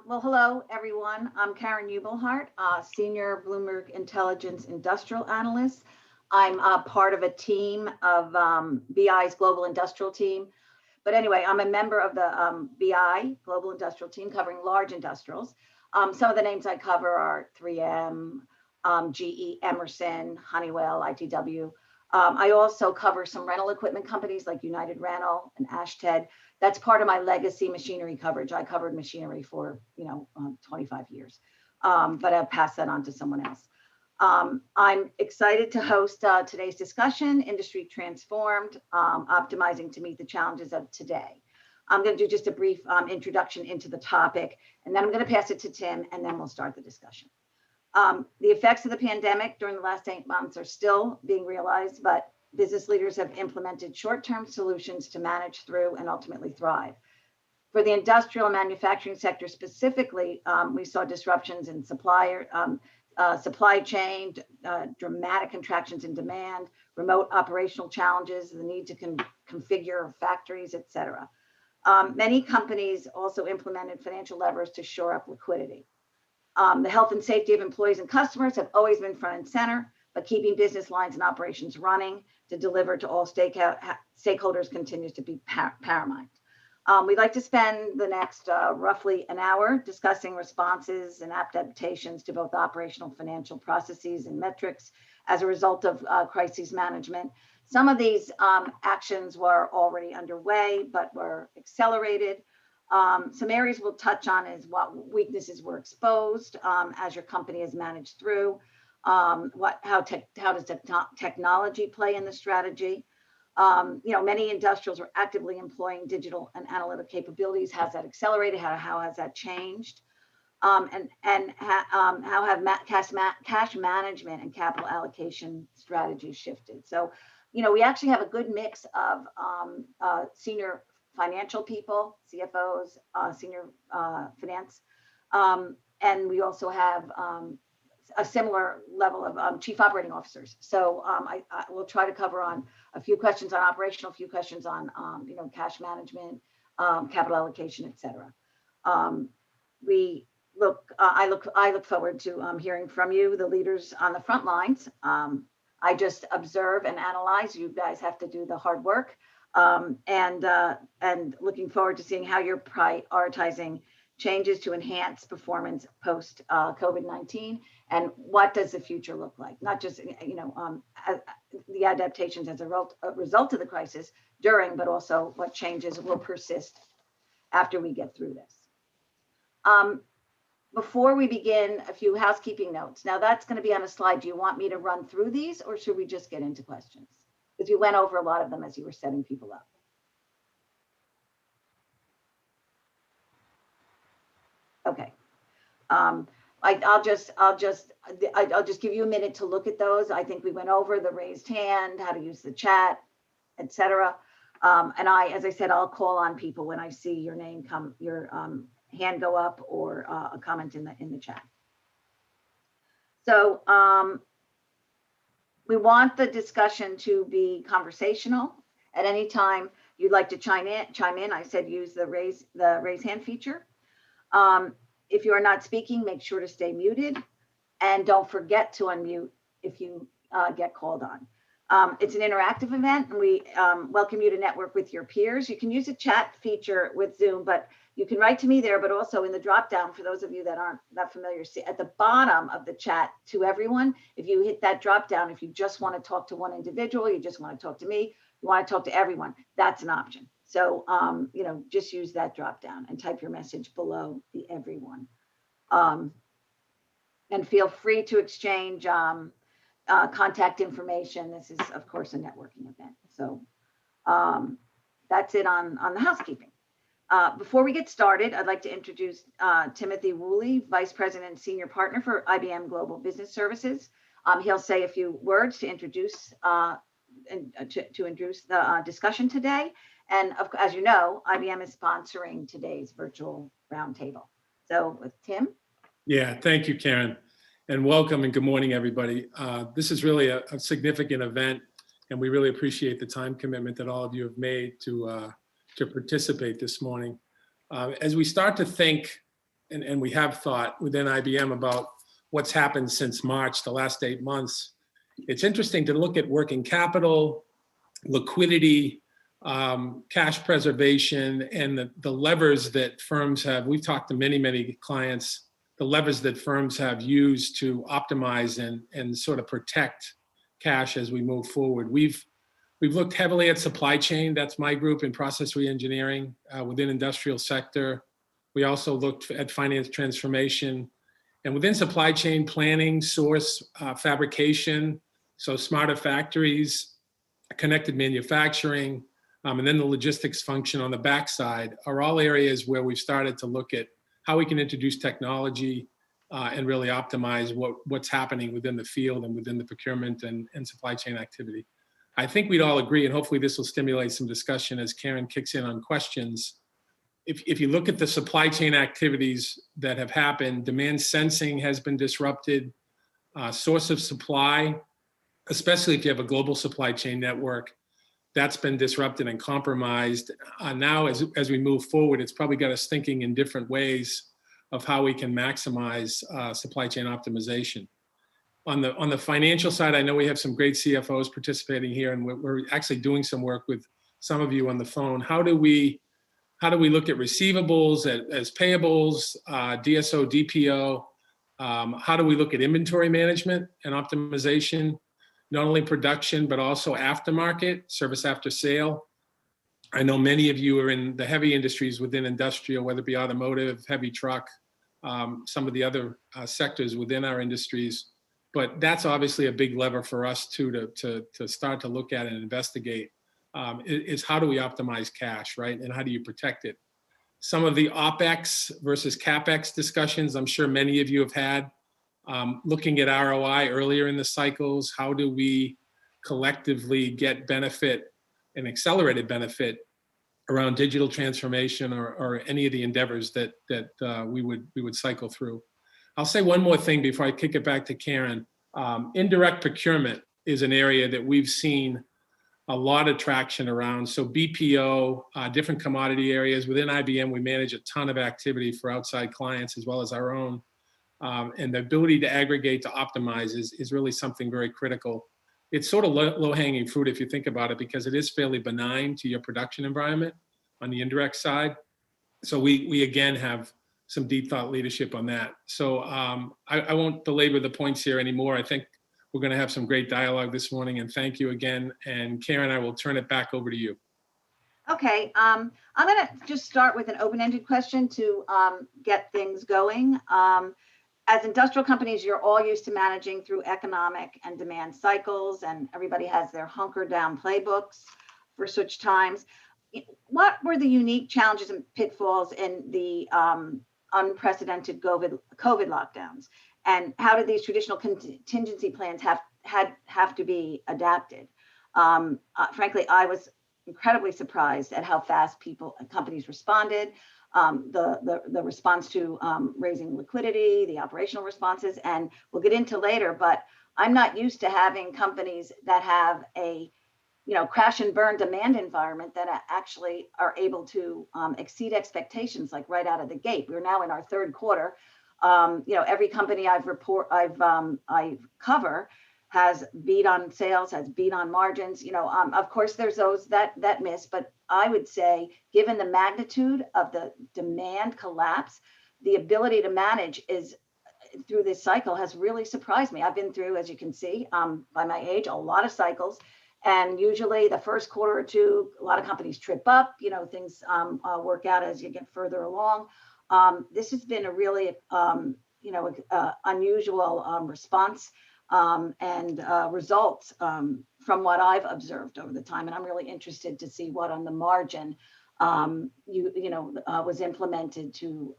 Well, hello, everyone. I'm Karen Ubelhart, Senior Bloomberg Intelligence Industrial Analyst. I'm part of a team of BI's Global Industrial Team. But anyway, I'm a member of the BI Global Industrial Team covering large industrials. Some of the names I cover are 3M, GE, Emerson, Honeywell, ITW. I also cover some rental equipment companies like United Rental and Ashted. That's part of my legacy machinery coverage. I covered machinery for 25 years, but I'll pass that on to someone else. I'm excited to host today's discussion, Industry Transformed, Optimizing to Meet the Challenges of Today. I'm going to do just a brief introduction into the topic, and then I'm going to pass it to Tim, and then we'll start the discussion. The effects of the pandemic during the last 8 months are still being realized, but business leaders have implemented short-term solutions to manage through and ultimately thrive. For the industrial and manufacturing sector specifically, we saw disruptions in supply chain, dramatic contractions in demand, remote operational challenges, the need to configure factories, et cetera. Many companies also implemented financial levers to shore up liquidity. The health and safety of employees and customers have always been front and center, but keeping business lines and operations running to deliver to all stakeholders continues to be paramount. We'd like to spend the next roughly an hour discussing responses and adaptations to both operational, financial processes and metrics as a result of crisis management. Some of these actions were already underway, but were accelerated. Some areas we'll touch on is what weaknesses were exposed as your company has managed through, how does technology play in the strategy. Many industrials are actively employing digital and analytic capabilities. Has that accelerated? How has that changed? How have cash management and capital allocation strategies shifted? So, we actually have a good mix of senior financial people, CFOs, senior finance, and we also have a similar level of chief operating officers. So I will try to cover on a few questions on operational, a few questions on cash management, capital allocation, et cetera. I look forward to hearing from you, the leaders on the front lines. I just observe and analyze. You guys have to do the hard work, and looking forward to seeing how you're prioritizing changes to enhance performance post COVID-19, and what does the future look like? Not just the adaptations as a result of the crisis during, but also what changes will persist after we get through this. Before we begin, a few housekeeping notes. Now that's going to be on a slide. Do you want me to run through these, or should we just get into questions? Because you went over a lot of them as you were setting people up. Okay. I'll just give you a minute to look at those. I think we went over the raised hand, how to use the chat, etc. And as I said, I'll call on people when I see your name your hand go up or a comment in the chat. So we want the discussion to be conversational. At any time you'd like to chime in, I said use the raise hand feature. If you are not speaking, make sure to stay muted, and don't forget to unmute if you get called on. It's an interactive event, and we welcome you to network with your peers. You can use a chat feature with Zoom, but you can write to me there, but also in the drop down, for those of you that aren't that familiar, see at the bottom of the chat to everyone, if you hit that drop down, if you just want to talk to one individual, you just want to talk to me, you want to talk to everyone, that's an option. So, just use that drop down and type your message below the everyone. And feel free to exchange contact information. This is, of course, a networking event. So that's it on the housekeeping. Before we get started, I'd like to introduce Timothy Woolley, Vice President and Senior Partner for IBM Global Business Services. He'll say a few words to introduce the discussion today. And as you know, IBM is sponsoring today's virtual roundtable. So with Tim. Yeah, thank you, Karen. And welcome and good morning, everybody. This is really a significant event, and we really appreciate the time commitment that all of you have made to participate this morning. As we start to think and we have thought within IBM about what's happened since March, the last 8 months, it's interesting to look at working capital, liquidity, cash preservation, and the levers that firms have. We've talked to many clients, the levers that firms have used to optimize and sort of protect cash as we move forward. We've looked heavily at supply chain. That's my group in process reengineering within industrial sector. We also looked at finance transformation, and within supply chain planning, source, fabrication, so smarter factories, connected manufacturing, and then the logistics function on the backside are all areas where we've started to look at how we can introduce technology and really optimize what's happening within the field and within the procurement and supply chain activity. I think we'd all agree, and hopefully this will stimulate some discussion as Karen kicks in on questions. If you look at the supply chain activities that have happened, demand sensing has been disrupted, source of supply, especially if you have a global supply chain network, that's been disrupted and compromised. Now, as we move forward, it's probably got us thinking in different ways of how we can maximize supply chain optimization. On the financial side, I know we have some great CFOs participating here, and we're actually doing some work with some of you on the phone. How do we look at receivables as payables, DSO, DPO? How do we look at inventory management and optimization? Not only production, but also aftermarket, service after sale. I know many of you are in the heavy industries within industrial, whether it be automotive, heavy truck, some of the other sectors within our industries. But that's obviously a big lever for us too, to start to look at and investigate, is how do we optimize cash, right? And how do you protect it? Some of the OpEx versus CapEx discussions, I'm sure many of you have had. Looking at ROI earlier in the cycles, how do we collectively get benefit and accelerated benefit around digital transformation or any of the endeavors that we would cycle through? I'll say one more thing before I kick it back to Karen. Indirect procurement is an area that we've seen a lot of traction around. So BPO, different commodity areas. Within IBM, we manage a ton of activity for outside clients as well as our own. And the ability to aggregate, to optimize is really something very critical. It's sort of low-hanging fruit if you think about it, because it is fairly benign to your production environment on the indirect side. So we again have some deep thought leadership on that. So I won't belabor the points here anymore. I think we're going to have some great dialogue this morning, and thank you again. And Karen, I will turn it back over to you. Okay, I'm going to just start with an open-ended question to get things going. As industrial companies, you're all used to managing through economic and demand cycles, and everybody has their hunker down playbooks for such times. What were the unique challenges and pitfalls in the unprecedented COVID lockdowns? And how did these traditional contingency plans have to be adapted? Frankly, I was incredibly surprised at how fast companies responded. The response to raising liquidity, the operational responses, and we'll get into later, but I'm not used to having companies that have a crash and burn demand environment that actually are able to exceed expectations like right out of the gate. We're now in our third quarter. Every company I cover has beat on sales, has beat on margins. Of course, there's those that miss, but I would say, given the magnitude of the demand collapse, the ability to manage through this cycle has really surprised me. I've been through, as you can see, by my age, a lot of cycles. And usually the first quarter or two, a lot of companies trip up, things work out as you get further along. This has been a really, unusual response and results from what I've observed over the time. And I'm really interested to see what on the margin was implemented to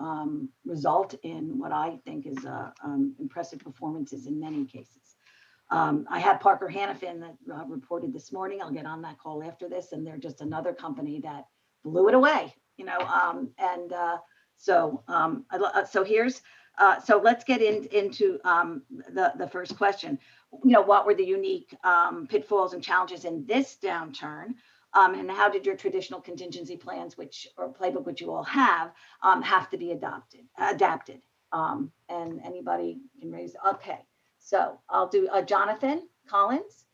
result in what I think is impressive performances in many cases. I had Parker Hannifin that reported this morning. I'll get on that call after this, and they're just another company that blew it away, So let's get into the first question. What were the unique pitfalls and challenges in this downturn? And how did your traditional contingency plans, or playbook, which you all have to be adapted? And anybody can raise. Okay, so I'll do Jonathan Collins.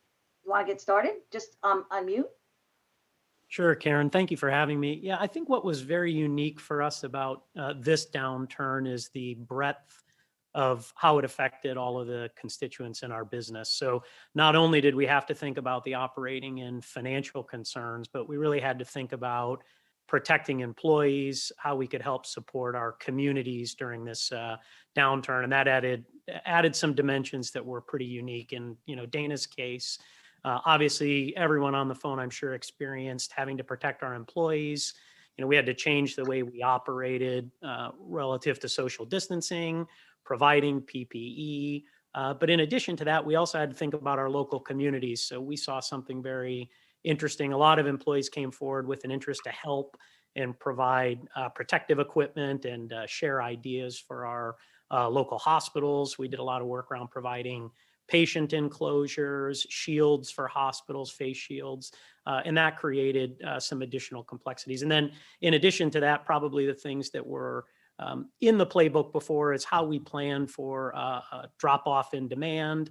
You want to get started? Just unmute. Sure, Karen. Thank you for having me. Yeah, I think what was very unique for us about this downturn is the breadth of how it affected all of the constituents in our business. So not only did we have to think about the operating and financial concerns, but we really had to think about protecting employees, how we could help support our communities during this downturn, and that added some dimensions that were pretty unique. In Dana's case, obviously, everyone on the phone, I'm sure, experienced having to protect our employees. We had to change the way we operated relative to social distancing, providing PPE. But in addition to that, we also had to think about our local communities. So we saw something very interesting. A lot of employees came forward with an interest to help and provide protective equipment and share ideas for our local hospitals. We did a lot of work around providing patient enclosures, shields for hospitals, face shields, and that created some additional complexities. And then in addition to that, probably the things that were in the playbook before is how we plan for a drop off in demand,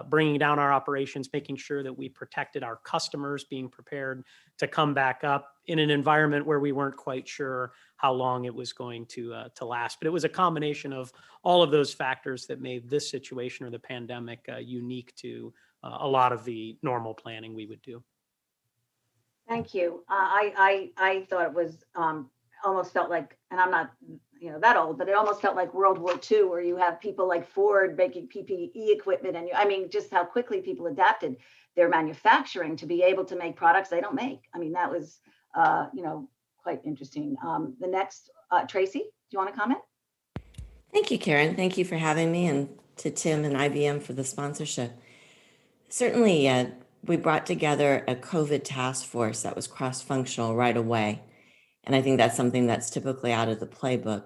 bringing down our operations, making sure that we protected our customers, being prepared to come back up in an environment where we weren't quite sure how long it was going to last. But it was a combination of all of those factors that made this situation or the pandemic unique to a lot of the normal planning we would do. Thank you. I thought it was almost felt like, and I'm not that old, but it almost felt like World War II, where you have people like Ford making PPE equipment, and just how quickly people adapted their manufacturing to be able to make products they don't make. That was quite interesting. The next, Tracy, do you want to comment? Thank you, Karen. Thank you for having me, and to Tim and IBM for the sponsorship. Certainly, we brought together a COVID task force that was cross-functional right away. And I think that's something that's typically out of the playbook.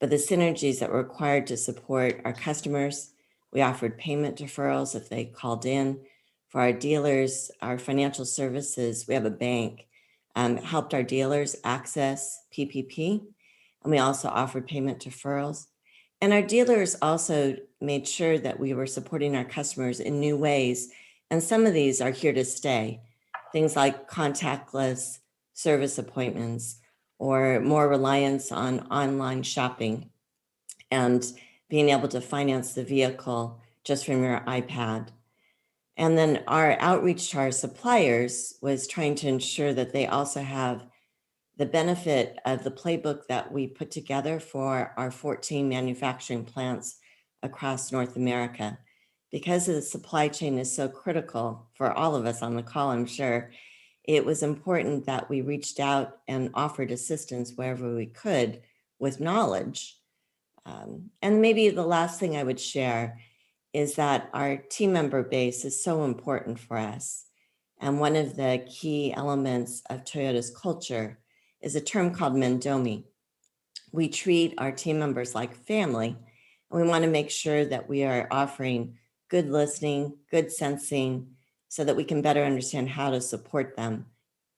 But the synergies that were required to support our customers, we offered payment deferrals if they called in. For our dealers, our financial services, we have a bank, helped our dealers access PPP. And we also offered payment deferrals. And our dealers also made sure that we were supporting our customers in new ways. And some of these are here to stay. Things like contactless service appointments, or more reliance on online shopping and being able to finance the vehicle just from your iPad. And then our outreach to our suppliers was trying to ensure that they also have the benefit of the playbook that we put together for our 14 manufacturing plants across North America. Because the supply chain is so critical for all of us on the call, I'm sure, it was important that we reached out and offered assistance wherever we could with knowledge. And maybe the last thing I would share is that our team member base is so important for us. And one of the key elements of Toyota's culture is a term called Mendomi. We treat our team members like family, and we want to make sure that we are offering good listening, good sensing, so that we can better understand how to support them,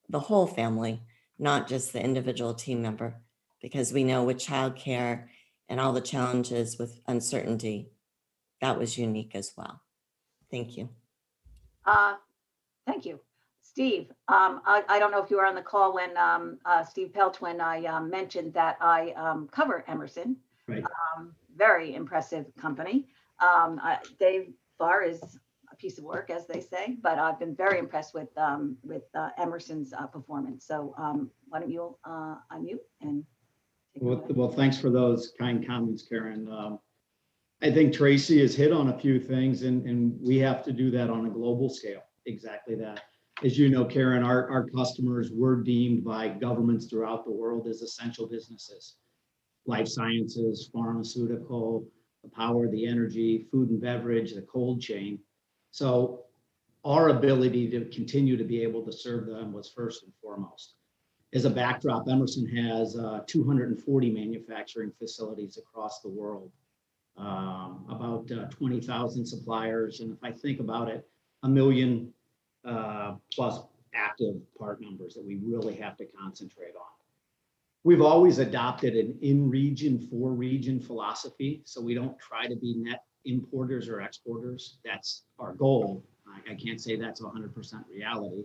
the whole family, not just the individual team member, because we know with childcare and all the challenges with uncertainty, that was unique as well. Thank you. Thank you. Steve, I don't know if you were on the call when Steve Pelch, when I mentioned that I cover Emerson. Right. Very impressive company. Dave Barr is a piece of work, as they say, but I've been very impressed with Emerson's performance. So why don't you unmute and take it away. Well, thanks for those kind comments, Karen. I think Tracy has hit on a few things, and we have to do that on a global scale. Exactly that. As you know, Karen, our customers were deemed by governments throughout the world as essential businesses. Life sciences, pharmaceutical, the power, the energy, food and beverage, the cold chain. So our ability to continue to be able to serve them was first and foremost. As a backdrop, Emerson has 240 manufacturing facilities across the world, about 20,000 suppliers. And if I think about it, 1 million plus active part numbers that we really have to concentrate on. We've always adopted an in-region, for-region philosophy, so we don't try to be net importers or exporters. That's our goal. I can't say that's 100% reality,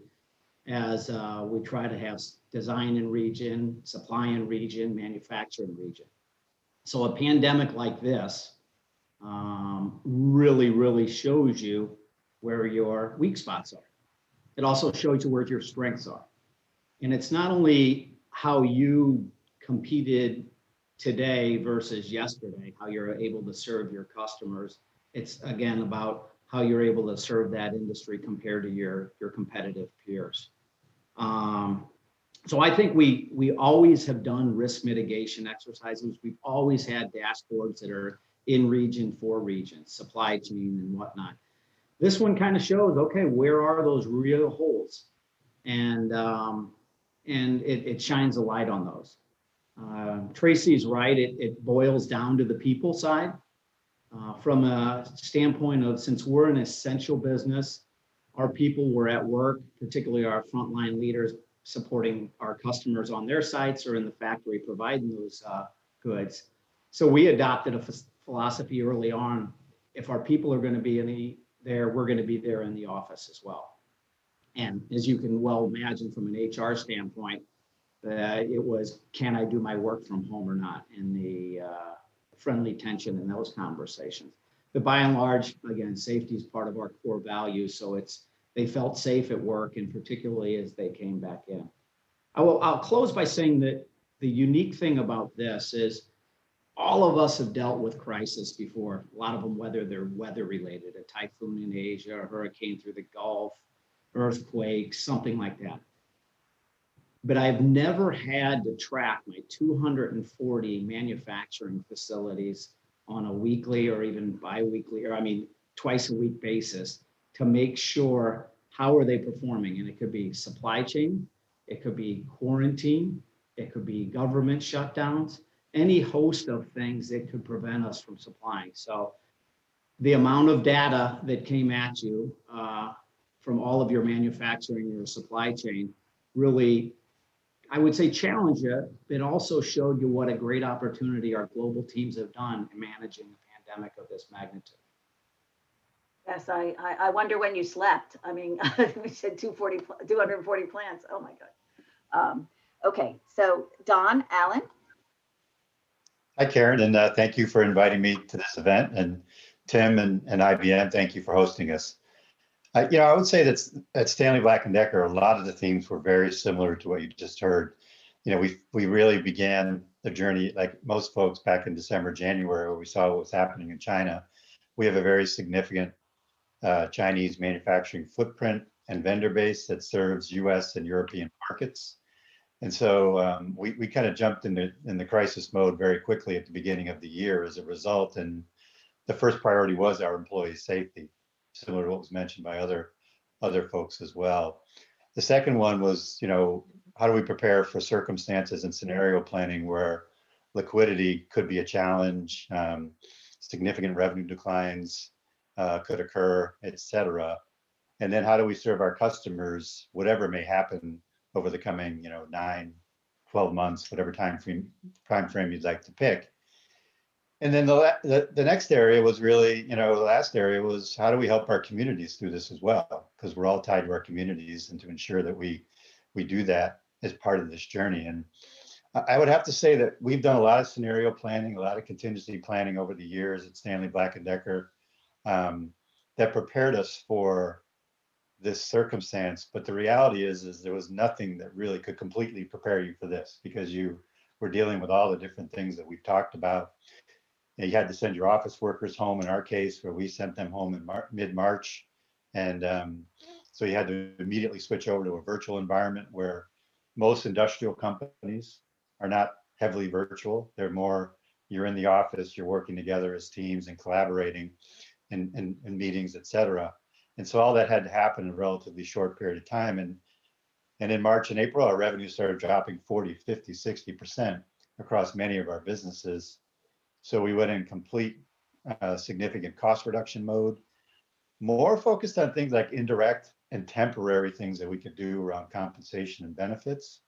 as we try to have design in region, supply in region, manufacture in region. So a pandemic like this really shows you where your weak spots are. It also shows you where your strengths are. And it's not only how you competed today versus yesterday, how you're able to serve your customers. It's again about how you're able to serve that industry compared to your competitive peers. So I think we always have done risk mitigation exercises. We've always had dashboards that are in region, for region, supply chain and whatnot. This one kind of shows, okay, where are those real holes? And it shines a light on those. Tracy's right, it boils down to the people side. From a standpoint of, since we're an essential business, our people were at work, particularly our frontline leaders, supporting our customers on their sites or in the factory providing those goods. So we adopted a philosophy early on. If our people are going to be there, we're going to be there in the office as well. And as you can well imagine from an HR standpoint, it was, can I do my work from home or not? And the friendly tension in those conversations. But by and large, again, safety is part of our core values. So they felt safe at work, and particularly as they came back in. I'll close by saying that the unique thing about this is all of us have dealt with crisis before. A lot of them, whether they're weather related, a typhoon in Asia, a hurricane through the Gulf, earthquakes, something like that. But I've never had to track my 240 manufacturing facilities on a weekly or even bi-weekly, or twice a week basis to make sure how are they performing. And it could be supply chain, it could be quarantine, it could be government shutdowns, any host of things that could prevent us from supplying. So the amount of data that came at you from all of your manufacturing, your supply chain, really, I would say, challenge you, but also showed you what a great opportunity our global teams have done in managing a pandemic of this magnitude. Yes, I wonder when you slept. We said 240 plants. Oh my God. Okay, so Don, Alan. Hi, Karen, and thank you for inviting me to this event. And Tim and IBM, thank you for hosting us. I would say that at Stanley Black & Decker, a lot of the themes were very similar to what you just heard. We really began the journey, like most folks, back in December, January, where we saw what was happening in China. We have a very significant Chinese manufacturing footprint and vendor base that serves US and European markets. And so we kind of jumped in the crisis mode very quickly at the beginning of the year as a result. And the first priority was our employees' safety, similar to what was mentioned by other folks as well. The second one was, how do we prepare for circumstances and scenario planning where liquidity could be a challenge, significant revenue declines could occur, et cetera. And then how do we serve our customers, whatever may happen over the coming, 9, 12 months, whatever time frame you'd like to pick. And then the next area was really, the last area was how do we help our communities through this as well? Because we're all tied to our communities, and to ensure that we do that as part of this journey. And I would have to say that we've done a lot of scenario planning, a lot of contingency planning over the years at Stanley Black & Decker that prepared us for this circumstance. But the reality is there was nothing that really could completely prepare you for this, because you were dealing with all the different things that we've talked about. You had to send your office workers home, in our case, where we sent them home in mid-March. And so you had to immediately switch over to a virtual environment where most industrial companies are not heavily virtual. They're more, you're in the office, you're working together as teams and collaborating in meetings, et cetera. And so all that had to happen in a relatively short period of time. And in March and April, our revenue started dropping 40, 50, 60% across many of our businesses. So we went in complete significant cost reduction mode, more focused on things like indirect and temporary things that we could do around compensation and benefits.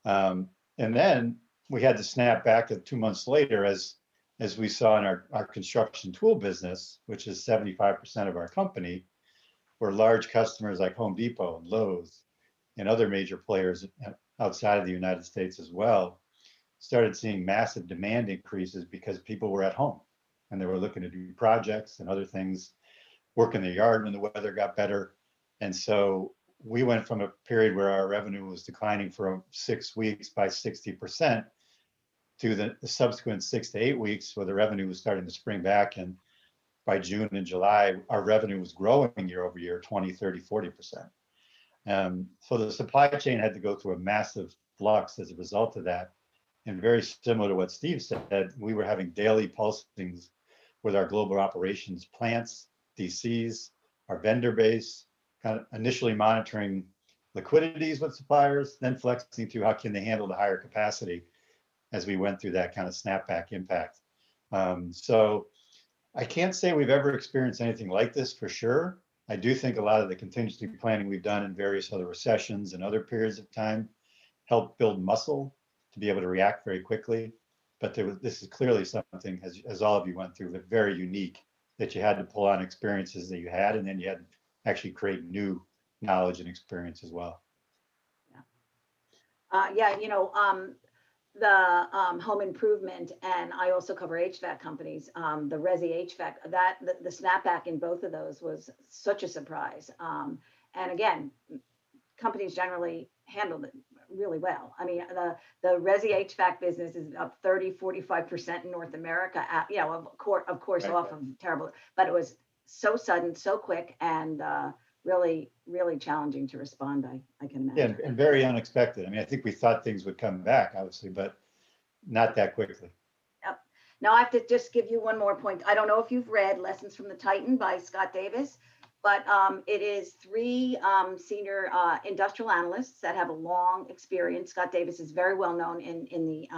And then we had to snap back 2 months later as we saw in our construction tool business, which is 75% of our company, where large customers like Home Depot and Lowe's and other major players outside of the United States as well started seeing massive demand increases because people were at home and they were looking to do projects and other things, work in the yard when the weather got better. And so we went from a period where our revenue was declining for 6 weeks by 60% to the subsequent 6 to 8 weeks where the revenue was starting to spring back. And by June and July, our revenue was growing year over year, 20, 30, 40%. So the supply chain had to go through a massive flux as a result of that. And very similar to what Steve said, we were having daily pulsings with our global operations plants, DCs, our vendor base, kind of initially monitoring liquidities with suppliers, then flexing to how can they handle the higher capacity as we went through that kind of snapback impact. So I can't say we've ever experienced anything like this for sure. I do think a lot of the contingency planning we've done in various other recessions and other periods of time helped build muscle to be able to react very quickly. But this is clearly something, as all of you went through, but very unique, that you had to pull on experiences that you had, and then you had to actually create new knowledge and experience as well. Yeah, the home improvement, and I also cover HVAC companies, the Resi HVAC, the snapback in both of those was such a surprise. And again, companies generally handled it really well. I mean, the Resi HVAC business is up 30, 45% in North America, of course, Right. off of terrible, but it was so sudden, so quick, and really, really challenging to respond, I can imagine. Yeah, and very unexpected. I mean, I think we thought things would come back, obviously, but not that quickly. Yep. Now I have to just give you one more point. I don't know if you've read Lessons from the Titan by Scott Davis, but it is 3 senior industrial analysts that have a long experience. Scott Davis is very well known in the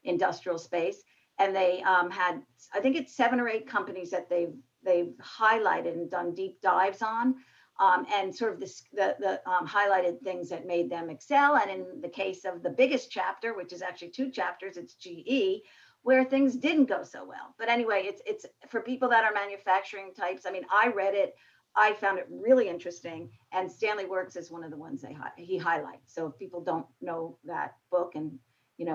industrial space, and they had, I think it's 7 or 8 companies that they've highlighted and done deep dives on. And sort of the highlighted things that made them excel. And in the case of the biggest chapter, which is actually 2 chapters, it's GE, where things didn't go so well. But anyway, it's for people that are manufacturing types. I mean, I read it, I found it really interesting. And Stanley Works is one of the ones he highlights. So if people don't know that book, and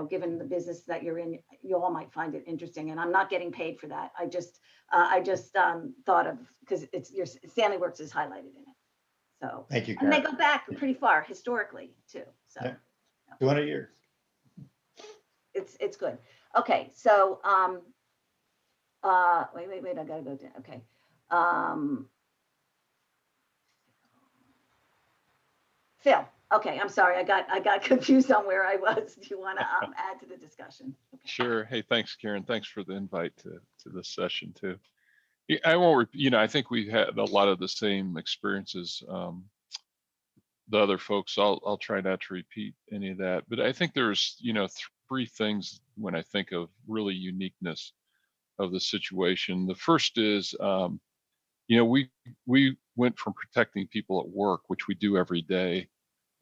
given the business that you're in, you all might find it interesting. And I'm not getting paid for that. I just thought of, because Stanley Works is highlighted in it. So Thank you, and Karen. they go back pretty far historically too. So Yeah. 200 years. it's good. Okay, so wait, I gotta go down. Okay. Phil. Okay, I'm sorry. I got confused on where I was. Do you want to add to the discussion? Okay. Sure. Hey, thanks, Karen. Thanks for the invite to this session too. Yeah, I won't, I think we've had a lot of the same experiences. The other folks, I'll try not to repeat any of that, but I think there's, 3 things when I think of really uniqueness of the situation. The first is, we went from protecting people at work, which we do every day,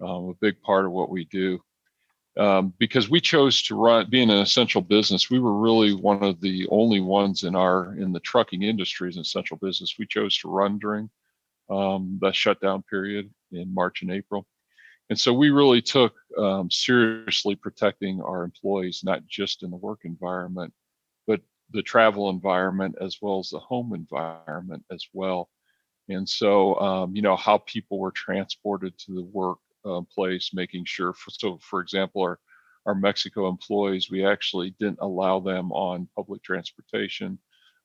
a big part of what we do. Because we chose to being an essential business, we were really one of the only ones in the trucking industry as an essential business. We chose to run during the shutdown period in March and April. And so we really took seriously protecting our employees, not just in the work environment, but the travel environment as well as the home environment as well. And so, how people were transported to the work place, making sure, for example, our Mexico employees, we actually didn't allow them on public transportation.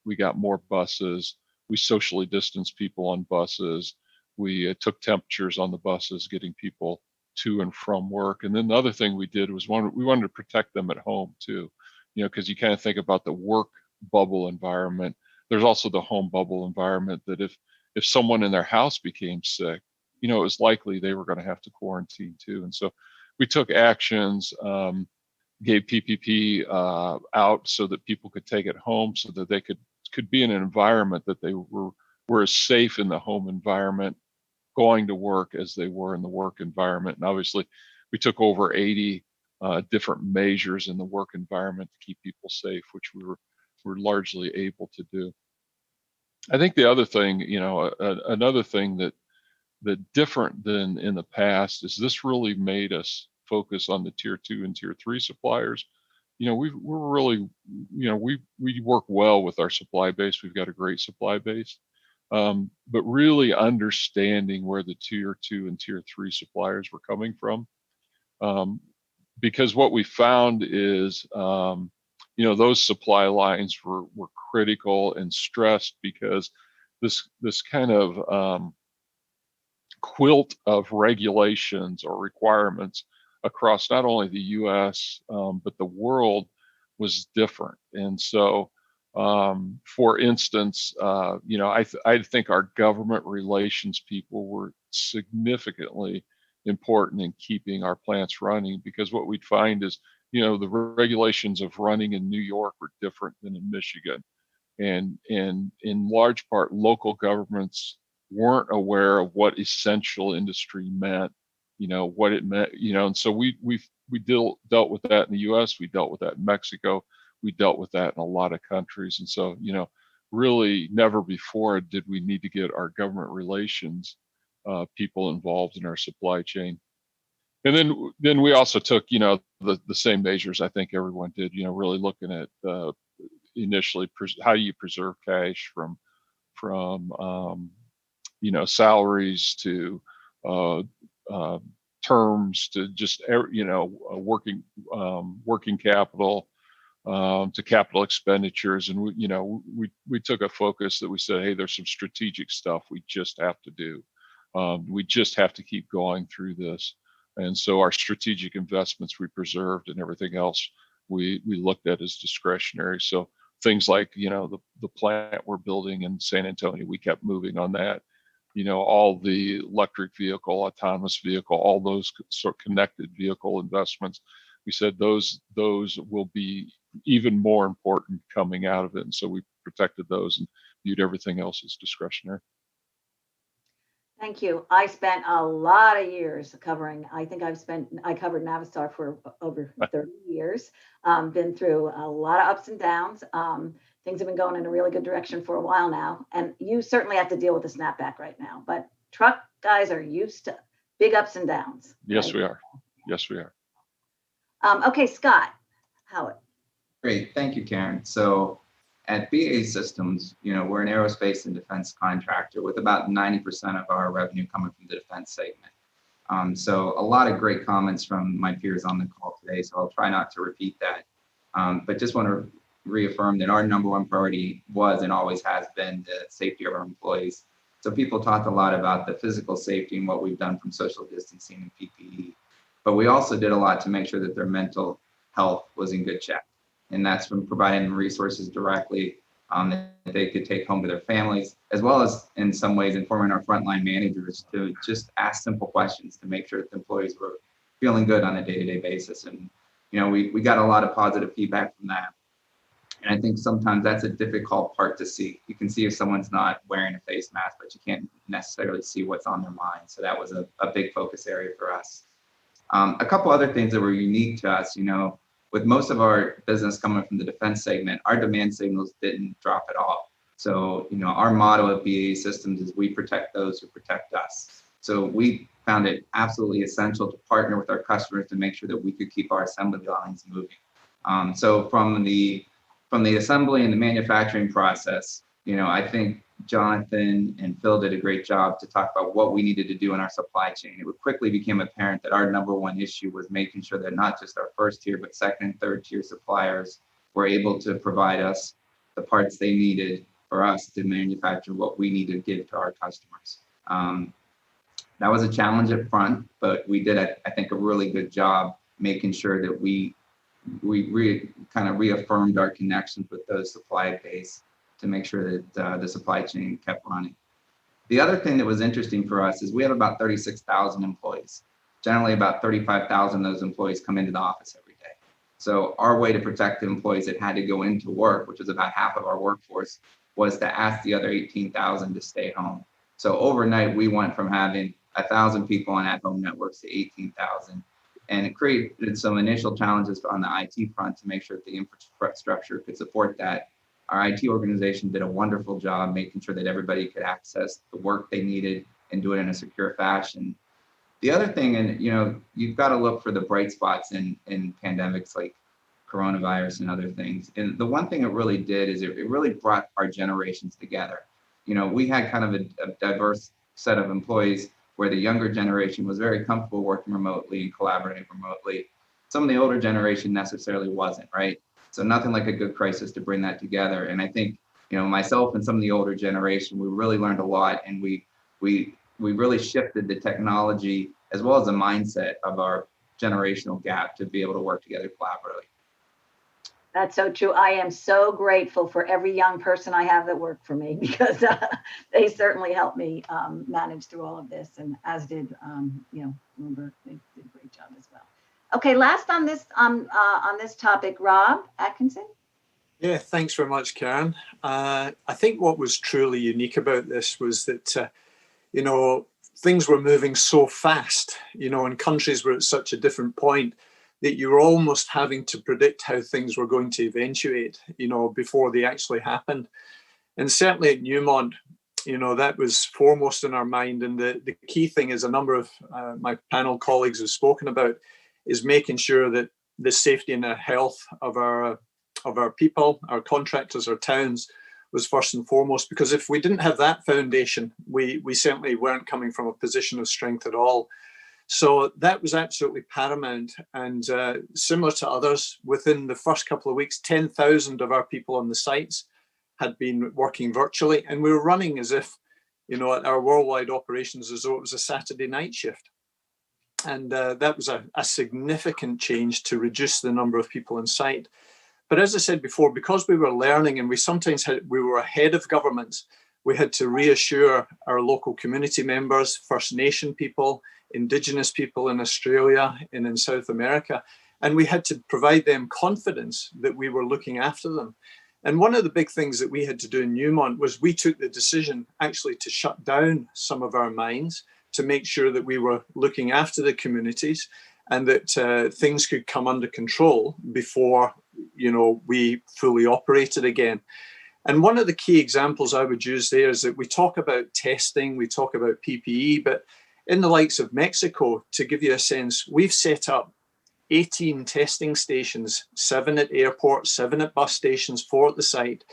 We got more buses. We socially distanced people on buses. We took temperatures on the buses, getting people to and from work. And then the other thing we did was we wanted to protect them at home too, because you kind of think about the work bubble environment. There's also the home bubble environment that if someone in their house became sick, it was likely they were going to have to quarantine too. And so we took actions, gave PPP out so that people could take it home, so that they could be in an environment that they were as safe in the home environment going to work as they were in the work environment. And obviously, we took over 80 different measures in the work environment to keep people safe, which we were largely able to do. I think the other thing, another thing that different than in the past is this really made us focus on the tier 2 and tier 3 suppliers. We're really, we work well with our supply base. We've got a great supply base, but really understanding where the tier 2 and tier 3 suppliers were coming from, because what we found is, those supply lines were critical and stressed because this kind of quilt of regulations or requirements across not only the U.S. But the world was different. And so, for instance, I think our government relations people were significantly important in keeping our plants running, because what we'd find is, the regulations of running in New York were different than in Michigan. And in large part, local governments weren't aware of what essential industry meant, what it meant, and so we dealt with that in the US, we dealt with that in Mexico, we dealt with that in a lot of countries. And so, really never before did we need to get our government relations people involved in our supply chain. And then we also took, the same measures I think everyone did, really looking at initially how do you preserve cash from salaries to terms to just working capital, to capital expenditures. And we took a focus that we said, hey, there's some strategic stuff we just have to do. We just have to keep going through this. And so our strategic investments we preserved, and everything else we looked at as discretionary. So things like, the plant we're building in San Antonio, we kept moving on that. All the electric vehicle, autonomous vehicle, all those sort of connected vehicle investments, we said those will be even more important coming out of it. And so we protected those and viewed everything else as discretionary. Thank you. I spent a lot of years covering, I covered Navistar for over 30 years, been through a lot of ups and downs. Things have been going in a really good direction for a while now. And you certainly have to deal with the snapback right now, but truck guys are used to big ups and downs. Yes, right? we are. Yes, we are. Okay, Scott Howard. Great, thank you, Karen. So at BAE Systems, we're an aerospace and defense contractor with about 90% of our revenue coming from the defense segment. So a lot of great comments from my peers on the call today, so I'll try not to repeat that. But just want to reaffirm that our number one priority was and always has been the safety of our employees. So people talked a lot about the physical safety and what we've done from social distancing and PPE, but we also did a lot to make sure that their mental health was in good check. And that's from providing them resources directly that they could take home to their families, as well as in some ways informing our frontline managers to just ask simple questions to make sure that the employees were feeling good on a day-to-day basis. And, we got a lot of positive feedback from that. And I think sometimes that's a difficult part to see. You can see if someone's not wearing a face mask, but you can't necessarily see what's on their mind. So that was a big focus area for us. A couple other things that were unique to us, with most of our business coming from the defense segment, our demand signals didn't drop at all. So, our motto at BAE Systems is we protect those who protect us. So we found it absolutely essential to partner with our customers to make sure that we could keep our assembly lines moving. So from the assembly and the manufacturing process, I think Jonathan and Phil did a great job to talk about what we needed to do in our supply chain. It quickly became apparent that our number one issue was making sure that not just our first tier, but second and third tier suppliers were able to provide us the parts they needed for us to manufacture what we needed to give to our customers. That was a challenge up front, but we did, I think, a really good job making sure that we kind of reaffirmed our connections with those supply base to make sure that the supply chain kept running. The other thing that was interesting for us is we have about 36,000 employees. Generally, about 35,000 of those employees come into the office every day. So our way to protect the employees that had to go into work, which is about half of our workforce, was to ask the other 18,000 to stay home. So overnight, we went from having 1,000 people on at-home networks to 18,000. And it created some initial challenges on the IT front to make sure that the infrastructure could support that. Our IT organization did a wonderful job making sure that everybody could access the work they needed and do it in a secure fashion. The other thing, and you've got to look for the bright spots in pandemics like coronavirus and other things. And the one thing it really did is it really brought our generations together. We had kind of a diverse set of employees where the younger generation was very comfortable working remotely and collaborating remotely. Some of the older generation necessarily wasn't, right? So nothing like a good crisis to bring that together. And I think, myself and some of the older generation, we really learned a lot, and we really shifted the technology as well as the mindset of our generational gap to be able to work together collaboratively. That's so true. I am so grateful for every young person I have that worked for me, because they certainly helped me manage through all of this, and as did Bloomberg. They did a great job as well. Okay, last on this topic, Rob Atkinson. Yeah, thanks very much, Karen. I think what was truly unique about this was that things were moving so fast. And countries were at such a different point that you were almost having to predict how things were going to eventuate, before they actually happened. And certainly at Newmont, that was foremost in our mind. And the key thing, is a number of my panel colleagues have spoken about, is making sure that the safety and the health of our people, our contractors, our towns, was first and foremost. Because if we didn't have that foundation, we certainly weren't coming from a position of strength at all. So that was absolutely paramount. And similar to others, within the first couple of weeks, 10,000 of our people on the sites had been working virtually. And we were running as if, at our worldwide operations, as though it was a Saturday night shift. And that was a significant change to reduce the number of people on site. But as I said before, because we were learning, and we were ahead of governments, we had to reassure our local community members, First Nation people, Indigenous people in Australia and in South America. And we had to provide them confidence that we were looking after them. And one of the big things that we had to do in Newmont was we took the decision actually to shut down some of our mines to make sure that we were looking after the communities, and that things could come under control before, we fully operated again. And one of the key examples I would use there is that we talk about testing, we talk about PPE, but in the likes of Mexico, to give you a sense, we've set up 18 testing stations, 7 at airports, 7 at bus stations, 4 at the site.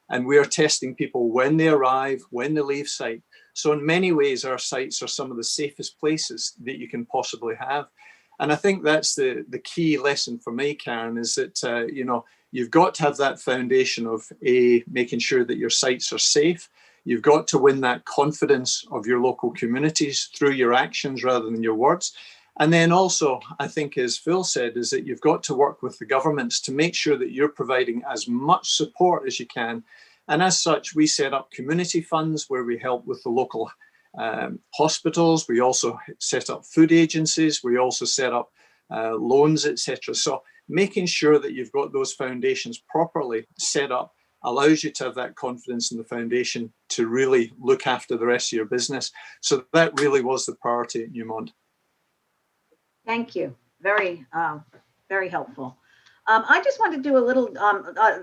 And we are testing people when they arrive, when they leave site. So in many ways, our sites are some of the safest places that you can possibly have. And I think that's the key lesson for me, Karen, is that, you've got to have that foundation of making sure that your sites are safe. You've got to win that confidence of your local communities through your actions rather than your words. And then also, I think, as Phil said, is that you've got to work with the governments to make sure that you're providing as much support as you can. And as such, we set up community funds where we help with the local hospitals. We also set up food agencies. We also set up loans, etc. So making sure that you've got those foundations properly set up allows you to have that confidence in the foundation to really look after the rest of your business. So that really was the priority at Newmont. Thank you. Very, very helpful. I just want to do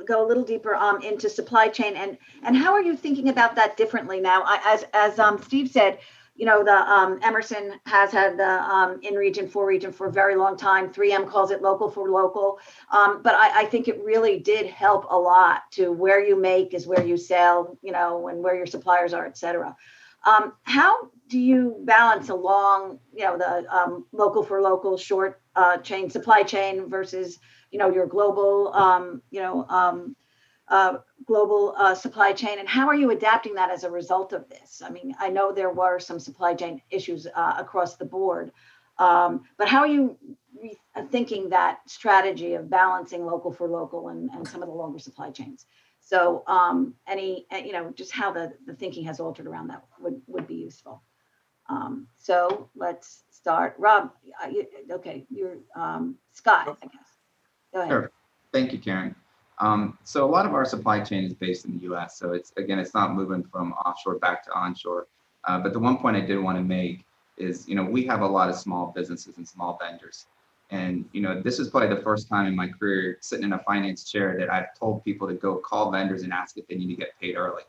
go a little deeper into supply chain, and how are you thinking about that differently now? As Steve said, the Emerson has had the in region for a very long time. 3M calls it local for local, but I think it really did help a lot to where you make is where you sell, and where your suppliers are, et cetera. How do you balance along, the local for local short chain supply chain versus, your global, global supply chain, and how are you adapting that as a result of this? I mean, I know there were some supply chain issues across the board, but how are you thinking that strategy of balancing local for local and some of the longer supply chains? So just how the thinking has altered around that would be useful. So let's start. Rob, you're Scott, I guess. Go ahead. Sure. Thank you, Karen. So a lot of our supply chain is based in the U.S. So it's not moving from offshore back to onshore. But the one point I did want to make is, we have a lot of small businesses and small vendors. And, this is probably the first time in my career sitting in a finance chair that I've told people to go call vendors and ask if they need to get paid early.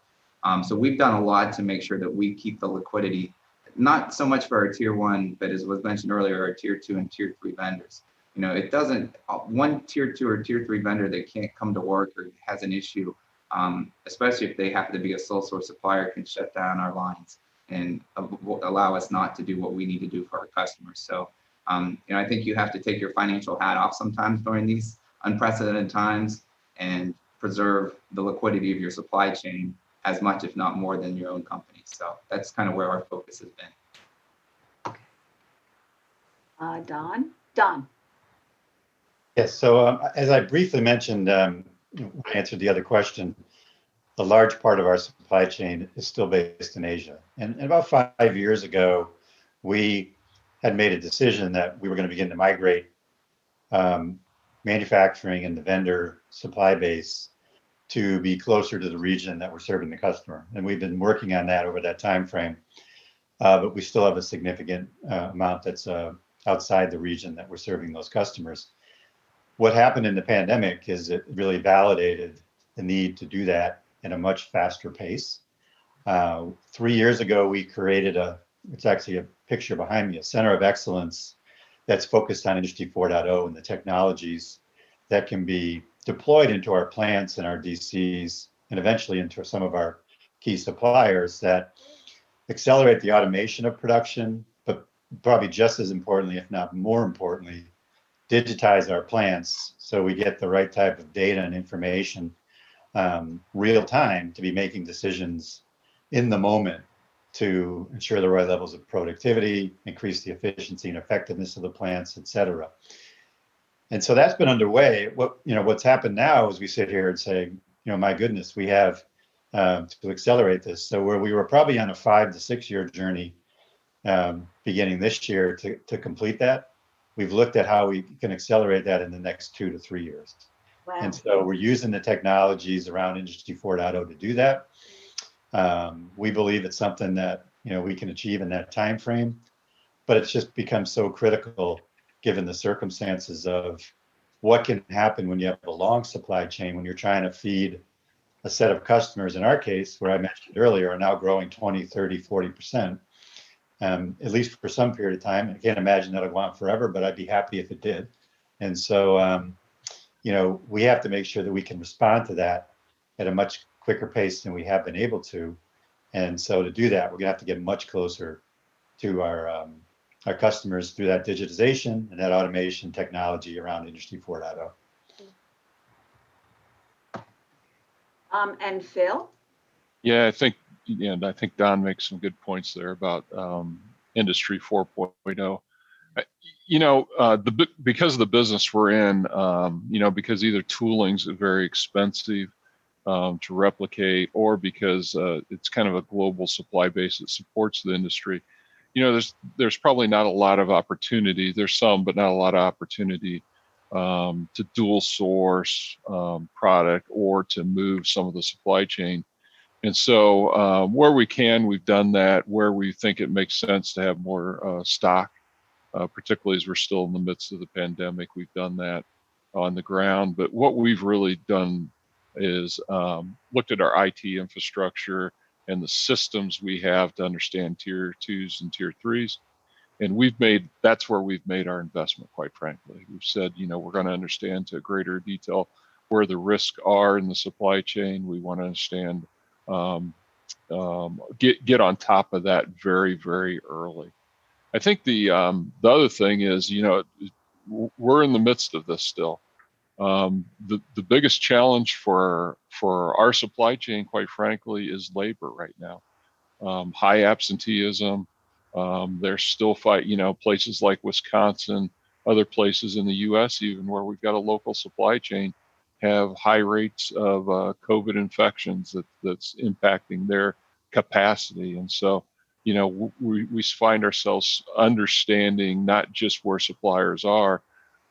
So we've done a lot to make sure that we keep the liquidity, not so much for our tier one, but as was mentioned earlier, our tier two and tier three vendors. It doesn't, one tier two or tier three vendor that can't come to work or has an issue, especially if they happen to be a sole source supplier, can shut down our lines and allow us not to do what we need to do for our customers. So, I think you have to take your financial hat off sometimes during these unprecedented times and preserve the liquidity of your supply chain as much, if not more, than your own company. So that's kind of where our focus has been. Don. Yes, so as I briefly mentioned, when I answered the other question, a large part of our supply chain is still based in Asia. And about 5 years ago, we had made a decision that we were going to begin to migrate manufacturing and the vendor supply base to be closer to the region that we're serving the customer. And we've been working on that over that time frame, but we still have a significant amount that's outside the region that we're serving those customers. What happened in the pandemic is it really validated the need to do that in a much faster pace. 3 years ago, we created it's actually a picture behind me, a center of excellence that's focused on Industry 4.0 and the technologies that can be deployed into our plants and our DCs and eventually into some of our key suppliers that accelerate the automation of production, but probably just as importantly, if not more importantly, digitize our plants so we get the right type of data and information real time to be making decisions in the moment to ensure the right levels of productivity, increase the efficiency and effectiveness of the plants, et cetera. And so that's been underway. What's happened now is we sit here and say, my goodness, we have to accelerate this. So where we were probably on a 5 to 6 year journey beginning this year to complete that, we've looked at how we can accelerate that in the next 2 to 3 years. Wow. And so we're using the technologies around Industry 4.0 to do that. We believe it's something that we can achieve in that time frame, but it's just become so critical given the circumstances of what can happen when you have a long supply chain, when you're trying to feed a set of customers, in our case, where I mentioned earlier, are now growing 20, 30, 40%, at least for some period of time. I can't imagine that'll go on forever, but I'd be happy if it did. And so, we have to make sure that we can respond to that at a much quicker pace than we have been able to. And so to do that, we're gonna have to get much closer to our customers through that digitization and that automation technology around Industry 4.0. And Phil? Yeah, I think Don makes some good points there about Industry 4.0. Because of the business we're in, because either tooling's very expensive to replicate, or because it's kind of a global supply base that supports the industry, there's probably not a lot of opportunity. There's some, but not a lot of opportunity to dual source product or to move some of the supply chain. And so where we can, we've done that. Where we think it makes sense to have more stock, particularly as we're still in the midst of the pandemic, we've done that on the ground. But what we've really done is looked at our IT infrastructure and the systems we have to understand tier twos and tier threes. And that's where we've made our investment, quite frankly. We've said, we're going to understand to a greater detail where the risks are in the supply chain. We want to understand, get on top of that very, very early. I think the other thing is, we're in the midst of this still. The biggest challenge for our supply chain, quite frankly, is labor right now. High absenteeism. There's still places like Wisconsin, other places in the U.S. even where we've got a local supply chain have high rates of COVID infections that's impacting their capacity. And so, we find ourselves understanding not just where suppliers are,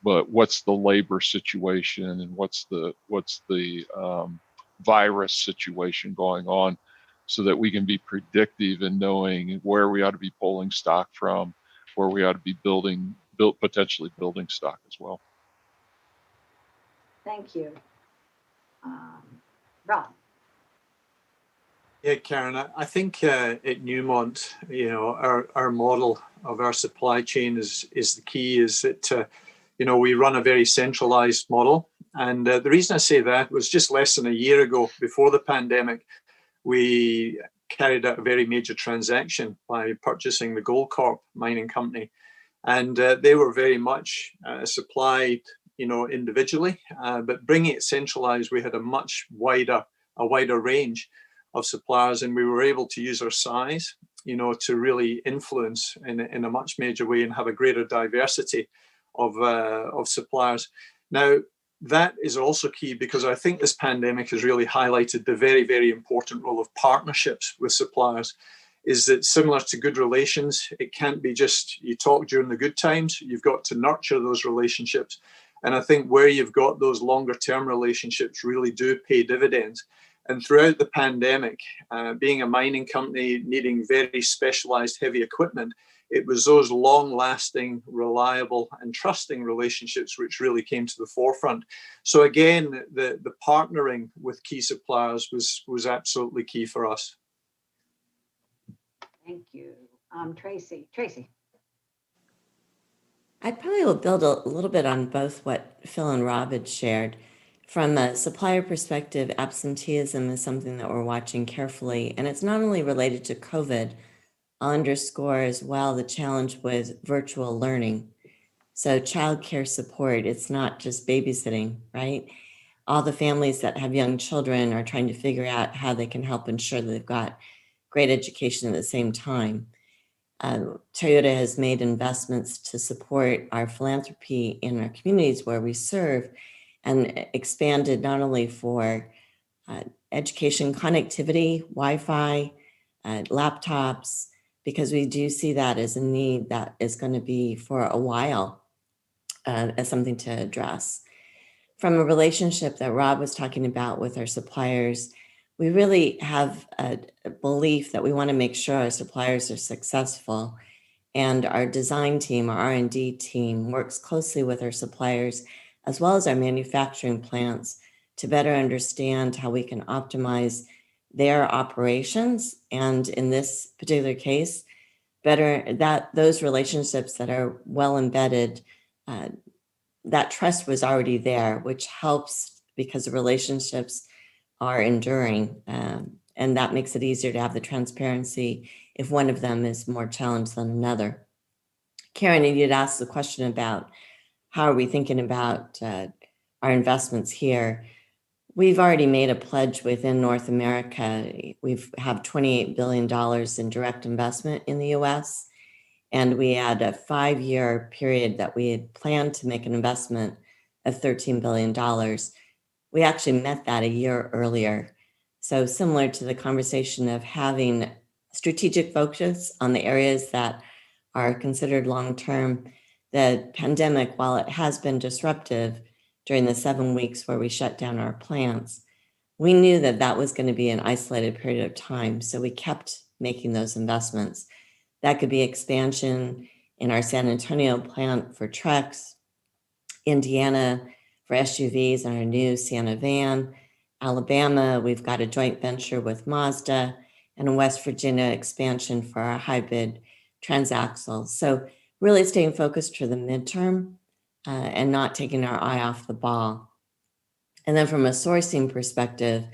but what's the labor situation and what's the virus situation going on so that we can be predictive in knowing where we ought to be pulling stock from, where we ought to be potentially building stock as well. Thank you. Rob. Yeah, Karen, I think at Newmont, our model of our supply chain is the key. Is that we run a very centralized model, and the reason I say that was just less than a year ago, before the pandemic, we carried out a very major transaction by purchasing the Goldcorp mining company, and they were very much supplied, individually, but bringing it centralized, we had a much wider range of suppliers, and we were able to use our size, to really influence in a much major way and have a greater diversity of suppliers. Now, that is also key because I think this pandemic has really highlighted the very, very important role of partnerships with suppliers. Is that similar to good relations? It can't be just you talk during the good times. You've got to nurture those relationships. And I think where you've got those longer term relationships really do pay dividends. And throughout the pandemic, being a mining company needing very specialized heavy equipment, it was those long-lasting, reliable, and trusting relationships which really came to the forefront. So again, the partnering with key suppliers was absolutely key for us. Thank you. Tracy. Tracy. I probably will build a little bit on both what Phil and Rob had shared. From a supplier perspective, absenteeism is something that we're watching carefully, and it's not only related to COVID. I'll underscore as well the challenge with virtual learning. So childcare support, it's not just babysitting, right? All the families that have young children are trying to figure out how they can help ensure that they've got great education at the same time. Toyota has made investments to support our philanthropy in our communities where we serve, and expanded not only for education connectivity, Wi-Fi, laptops, because we do see that as a need that is going to be for a while, as something to address. From a relationship that Rob was talking about with our suppliers, we really have a belief that we want to make sure our suppliers are successful, and our design team, our R&D team, works closely with our suppliers as well as our manufacturing plants to better understand how we can optimize their operations, and in this particular case, better that those relationships that are well embedded, that trust was already there, which helps because the relationships are enduring, and that makes it easier to have the transparency if one of them is more challenged than another. Karen, you'd asked the question about how are we thinking about our investments here. We've already made a pledge within North America. We have $28 billion in direct investment in the US, and we had a 5-year period that we had planned to make an investment of $13 billion. We actually met that a year earlier. So similar to the conversation of having strategic focus on the areas that are considered long-term, the pandemic, while it has been disruptive during the 7 weeks where we shut down our plants, we knew that that was going to be an isolated period of time. So we kept making those investments. That could be expansion in our San Antonio plant for trucks, Indiana for SUVs and our new Sienna van, Alabama, we've got a joint venture with Mazda, and in West Virginia, expansion for our hybrid transaxle. So really staying focused for the midterm and not taking our eye off the ball. And then from a sourcing perspective,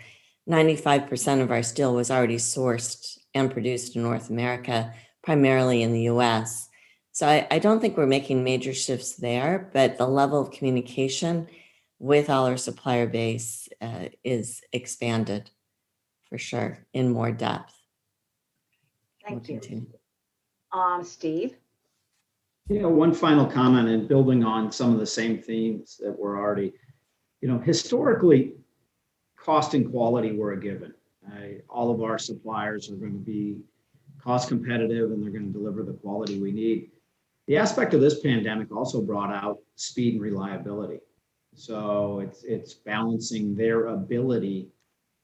95% of our steel was already sourced and produced in North America, primarily in the US. So I don't think we're making major shifts there, but the level of communication with all our supplier base is expanded for sure in more depth. Thank We'll you. continue. Steve. One final comment, and building on some of the same themes that were already, historically, cost and quality were a given. All of our suppliers are going to be cost competitive, and they're going to deliver the quality we need. The aspect of this pandemic also brought out speed and reliability. So it's balancing their ability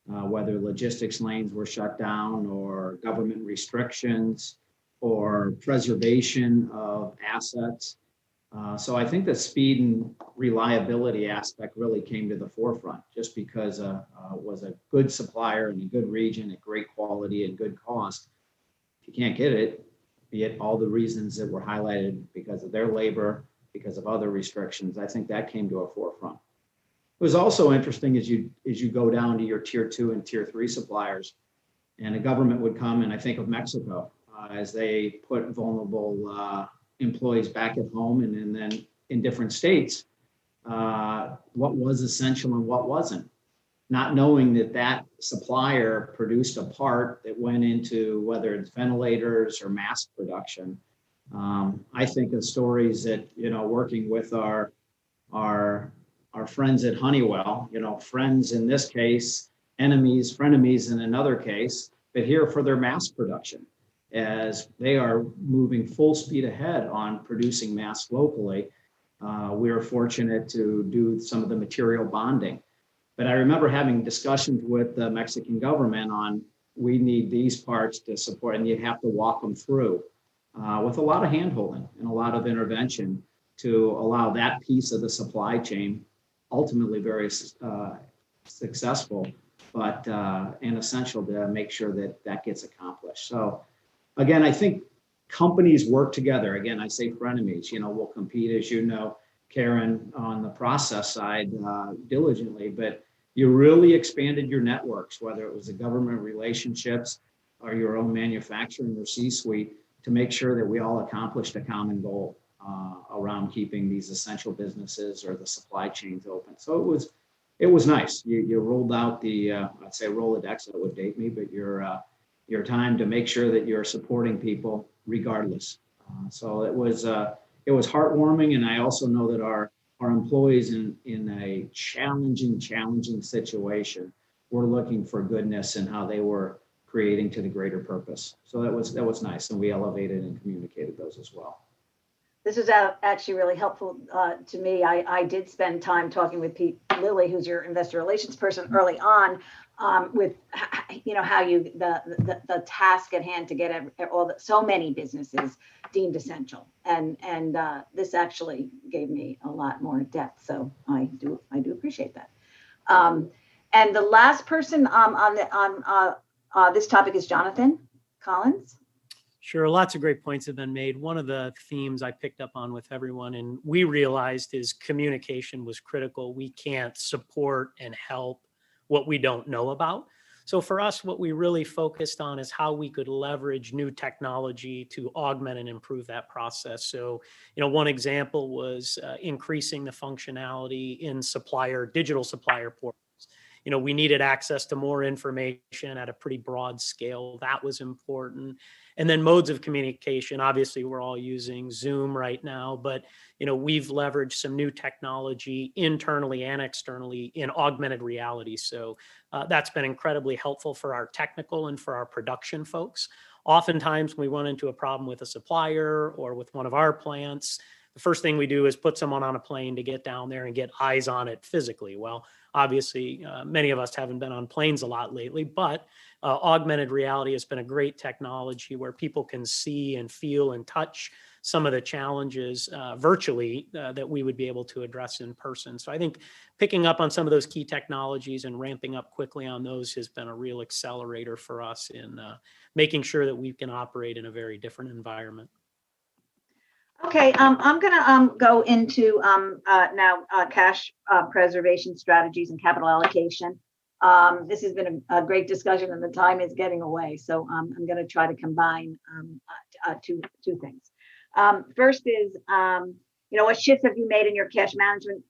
whether logistics lanes were shut down or government restrictions or preservation of assets. So I think the speed and reliability aspect really came to the forefront just because it was a good supplier in a good region at great quality and good cost. If you can't get it, be it all the reasons that were highlighted because of their labor, because of other restrictions, I think that came to a forefront. It was also interesting as you go down to your tier 2 and tier 3 suppliers, and a government would come, and I think of Mexico as they put vulnerable employees back at home and then in different states, what was essential and what wasn't. Not knowing that that supplier produced a part that went into whether it's ventilators or mask production. I think of stories that, working with our friends at Honeywell, friends in this case, enemies, frenemies in another case, but here for their mask production as they are moving full speed ahead on producing masks locally. We are fortunate to do some of the material bonding. But I remember having discussions with the Mexican government on we need these parts to support, and you have to walk them through with a lot of handholding and a lot of intervention to allow that piece of the supply chain, ultimately very successful, but and essential to make sure that that gets accomplished. So again, I think companies work together. Again, I say frenemies, we'll compete, as you know, Karen, on the process side diligently, but you really expanded your networks, whether it was the government relationships or your own manufacturing or C-suite, to make sure that we all accomplished a common goal around keeping these essential businesses or the supply chains open. So it was nice. You rolled out the, I'd say Rolodex, that would date me, but your time to make sure that you're supporting people regardless. So it was heartwarming, and I also know that our employees in a challenging situation were looking for goodness in how they were creating to the greater purpose. So that was nice, and we elevated and communicated those as well. This is actually really helpful to me. I did spend time talking with Pete Lilly, who's your investor relations person, early on, with how you the task at hand to get so many businesses deemed essential, and this actually gave me a lot more depth. So I do appreciate that. And the last person on this topic is Jonathan Collins. Sure, lots of great points have been made. One of the themes I picked up on with everyone, and we realized, is communication was critical. We can't support and help what we don't know about. So for us, what we really focused on is how we could leverage new technology to augment and improve that process. So, one example was increasing the functionality in digital supplier portals. We needed access to more information at a pretty broad scale. That was important. And then modes of communication. Obviously, we're all using Zoom right now, but we've leveraged some new technology internally and externally in augmented reality. So that's been incredibly helpful for our technical and for our production folks. Oftentimes, when we run into a problem with a supplier or with one of our plants, the first thing we do is put someone on a plane to get down there and get eyes on it physically. Well, obviously, many of us haven't been on planes a lot lately, but augmented reality has been a great technology where people can see and feel and touch some of the challenges virtually that we would be able to address in person. So I think picking up on some of those key technologies and ramping up quickly on those has been a real accelerator for us in making sure that we can operate in a very different environment. Okay, I'm going to go into now cash preservation strategies and capital allocation. This has been a great discussion, and the time is getting away. So I'm going to try to combine two things. First is, what shifts have you made in your cash management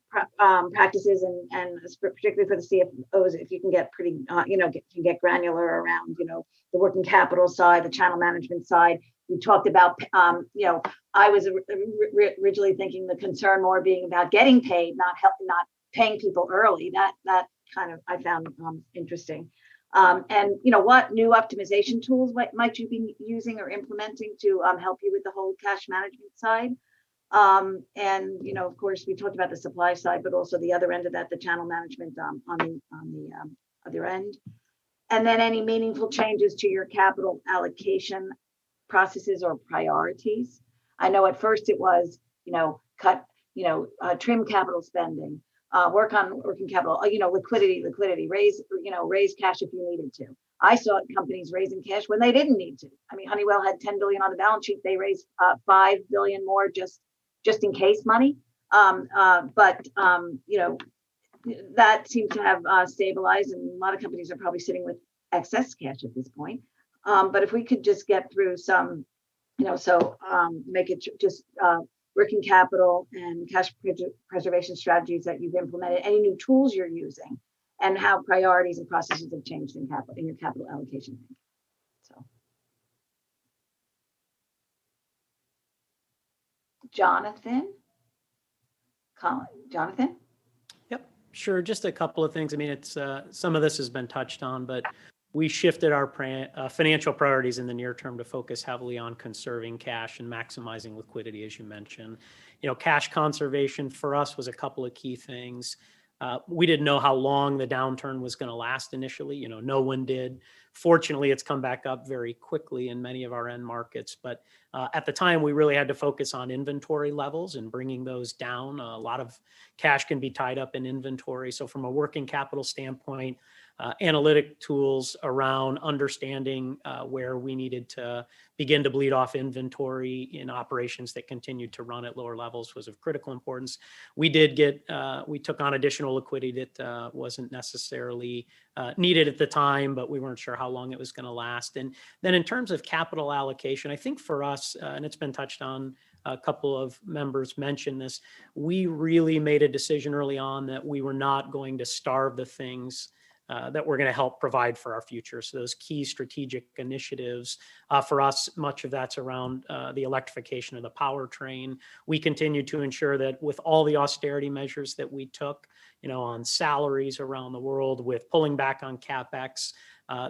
practices, and particularly for the CFOs, if you can get pretty, can get granular around, the working capital side, the channel management side. You talked about, I was originally thinking the concern more being about getting paid, not paying people early. That kind of I found interesting. And what new optimization tools might you be using or implementing to help you with the whole cash management side? And of course, we talked about the supply side, but also the other end of that, the channel management on the other end. And then any meaningful changes to your capital allocation processes or priorities. I know at first it was, cut, trim capital spending, work on working capital, liquidity, raise cash if you needed to. I saw companies raising cash when they didn't need to. I mean, Honeywell had 10 billion on the balance sheet. They raised 5 billion more just in case money. But that seems to have stabilized, and a lot of companies are probably sitting with excess cash at this point. But if we could just get through some, make it just working capital and cash preservation strategies that you've implemented, any new tools you're using, and how priorities and processes have changed in your capital allocation. So, Jonathan? Jonathan? Yep, sure. Just a couple of things. I mean, it's some of this has been touched on, but we shifted our financial priorities in the near term to focus heavily on conserving cash and maximizing liquidity, as you mentioned. Cash conservation for us was a couple of key things. We didn't know how long the downturn was going to last initially. No one did. Fortunately, it's come back up very quickly in many of our end markets. But at the time, we really had to focus on inventory levels and bringing those down. A lot of cash can be tied up in inventory. So from a working capital standpoint, analytic tools around understanding where we needed to begin to bleed off inventory in operations that continued to run at lower levels was of critical importance. We took on additional liquidity that wasn't necessarily needed at the time, but we weren't sure how long it was going to last. And then in terms of capital allocation, I think for us, and it's been touched on, a couple of members mentioned this, we really made a decision early on that we were not going to starve the things that we're going to help provide for our future. So those key strategic initiatives for us, much of that's around the electrification of the powertrain. We continue to ensure that with all the austerity measures that we took, on salaries around the world, with pulling back on CapEx,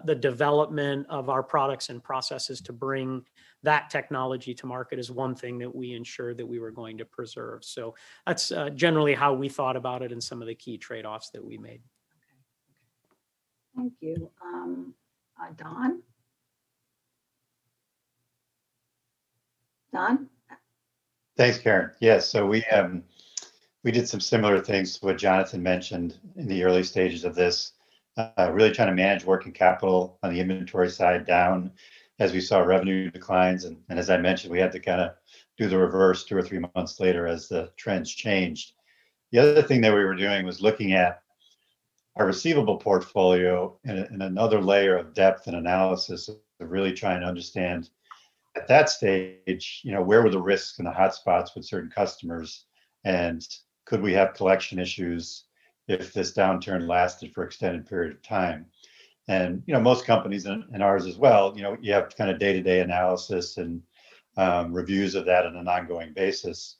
the development of our products and processes to bring that technology to market is one thing that we ensured that we were going to preserve. So that's generally how we thought about it and some of the key trade-offs that we made. Thank you. Don? Don? Thanks, Karen. Yes, so we did some similar things to what Jonathan mentioned in the early stages of this, really trying to manage working capital on the inventory side down as we saw revenue declines. And as I mentioned, we had to kind of do the reverse 2 or 3 months later as the trends changed. The other thing that we were doing was looking at our receivable portfolio in another layer of depth and analysis of really trying to understand at that stage, where were the risks and the hotspots with certain customers, and could we have collection issues if this downturn lasted for extended period of time? And most companies and ours as well, you have kind of day-to-day analysis and reviews of that on an ongoing basis.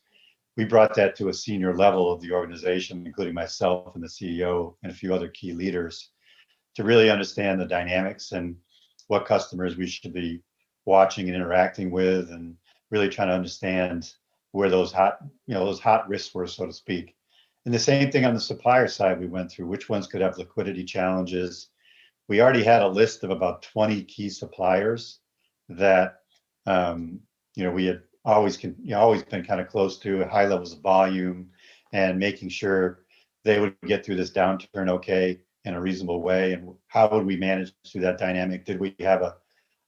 We brought that to a senior level of the organization, including myself and the CEO and a few other key leaders, to really understand the dynamics and what customers we should be watching and interacting with, and really trying to understand where those hot risks were, so to speak. And the same thing on the supplier side, we went through which ones could have liquidity challenges. We already had a list of about 20 key suppliers that we had always been kind of close to high levels of volume, and making sure they would get through this downturn okay in a reasonable way. And how would we manage through that dynamic? Did we have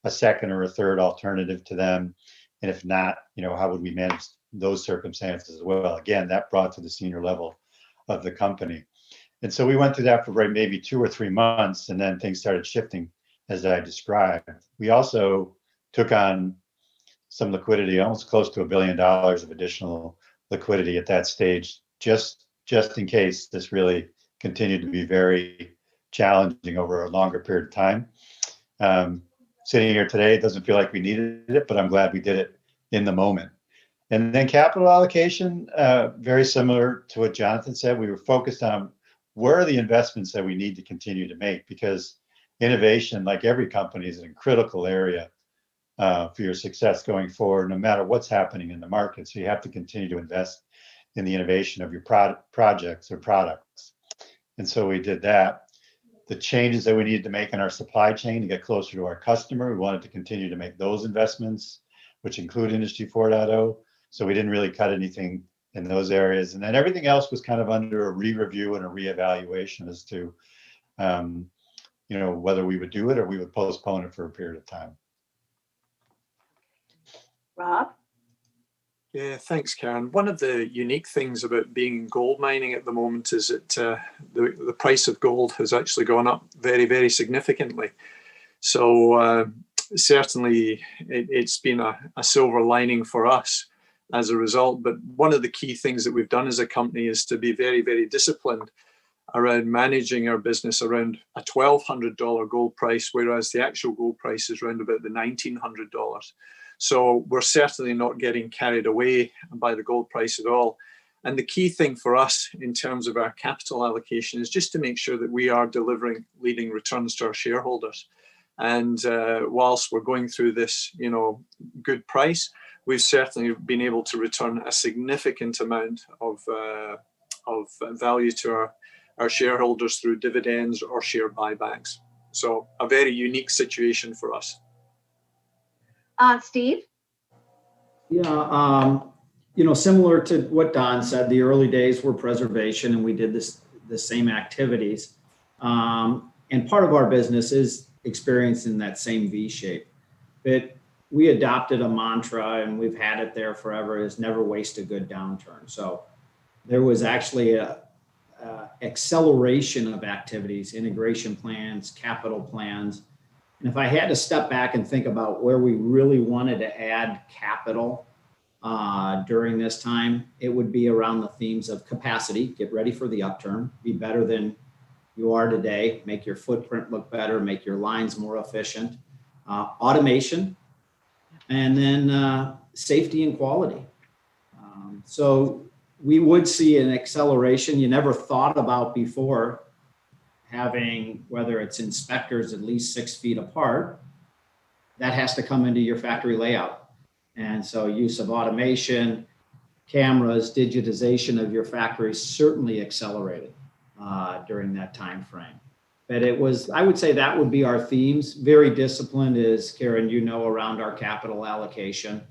a second or a third alternative to them? And if not, how would we manage those circumstances as well? Again, that brought to the senior level of the company. And so we went through that for maybe 2 or 3 months, and then things started shifting as I described. We also took on some liquidity, almost close to $1 billion of additional liquidity at that stage, just in case this really continued to be very challenging over a longer period of time. Sitting here today, it doesn't feel like we needed it, but I'm glad we did it in the moment. And then capital allocation, very similar to what Jonathan said, we were focused on where are the investments that we need to continue to make, because innovation, like every company, is a critical area for your success going forward, no matter what's happening in the market. So you have to continue to invest in the innovation of your projects or products. And so we did that. the changes that we needed to make in our supply chain to get closer to our customer. We wanted to continue to make those investments, which include Industry 4.0. So we didn't really cut anything in those areas. And then everything else was kind of under a re-review and a reevaluation as to, whether we would do it or we would postpone it for a period of time. Rob? Yeah, thanks, Karen. One of the unique things about being in gold mining at the moment is that the price of gold has actually gone up very, very significantly. So certainly it's been a silver lining for us as a result. But one of the key things that we've done as a company is to be very, very disciplined around managing our business around a $1,200 gold price, whereas the actual gold price is around about the $1,900. So we're certainly not getting carried away by the gold price at all. And the key thing for us in terms of our capital allocation is just to make sure that we are delivering leading returns to our shareholders. And whilst we're going through this, good price, we've certainly been able to return a significant amount of value to our shareholders through dividends or share buybacks. So a very unique situation for us. Steve? Yeah, similar to what Don said, the early days were preservation, and we did the same activities. And part of our business is experiencing that same V shape. But we adopted a mantra, and we've had it there forever, is never waste a good downturn. So there was actually a acceleration of activities, integration plans, capital plans. And if I had to step back and think about where we really wanted to add capital during this time, it would be around the themes of capacity, get ready for the upturn, be better than you are today, make your footprint look better, make your lines more efficient, automation, and then safety and quality. So we would see an acceleration you never thought about before, having, whether it's inspectors at least 6 feet apart, that has to come into your factory layout. And so use of automation, cameras, digitization of your factory certainly accelerated during that time frame. But it was, I would say that would be our themes. Very disciplined, as Karen, around our capital allocation,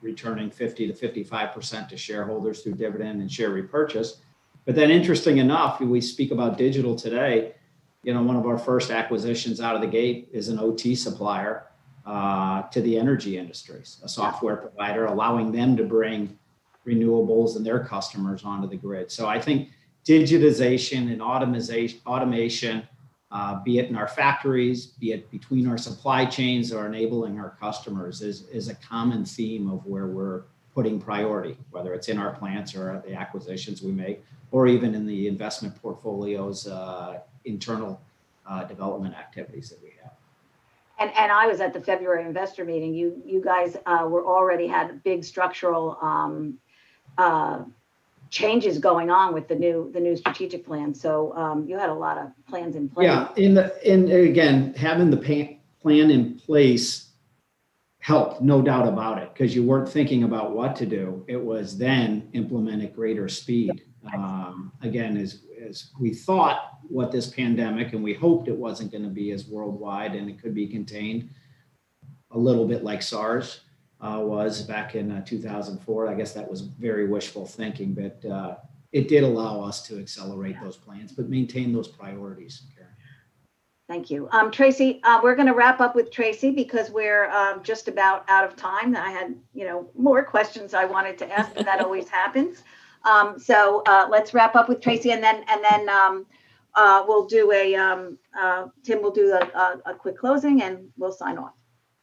returning 50 to 55% to shareholders through dividend and share repurchase. But then interesting enough, we speak about digital today, one of our first acquisitions out of the gate is an OT supplier to the energy industries, a software provider, allowing them to bring renewables and their customers onto the grid. So I think digitization and automation, be it in our factories, be it between our supply chains or enabling our customers is a common theme of where we're putting priority, whether it's in our plants or the acquisitions we make, or even in the investment portfolios, internal development activities that we have. And I was at the February investor meeting. You guys were already had big structural changes going on with the new strategic plan. So you had a lot of plans in place. Yeah, and again, having the plan in place helped, no doubt about it, because you weren't thinking about what to do. It was then implement at greater speed. Again, as we thought what this pandemic, and we hoped it wasn't going to be as worldwide and it could be contained, a little bit like SARS was back in 2004. I guess that was very wishful thinking, but it did allow us to accelerate those plans, but maintain those priorities, Karen. Thank you. Tracy, we're going to wrap up with Tracy because we're just about out of time. I had, more questions I wanted to ask, but that always happens. So let's wrap up with Tracy, and then we'll do Tim will do a quick closing and we'll sign off.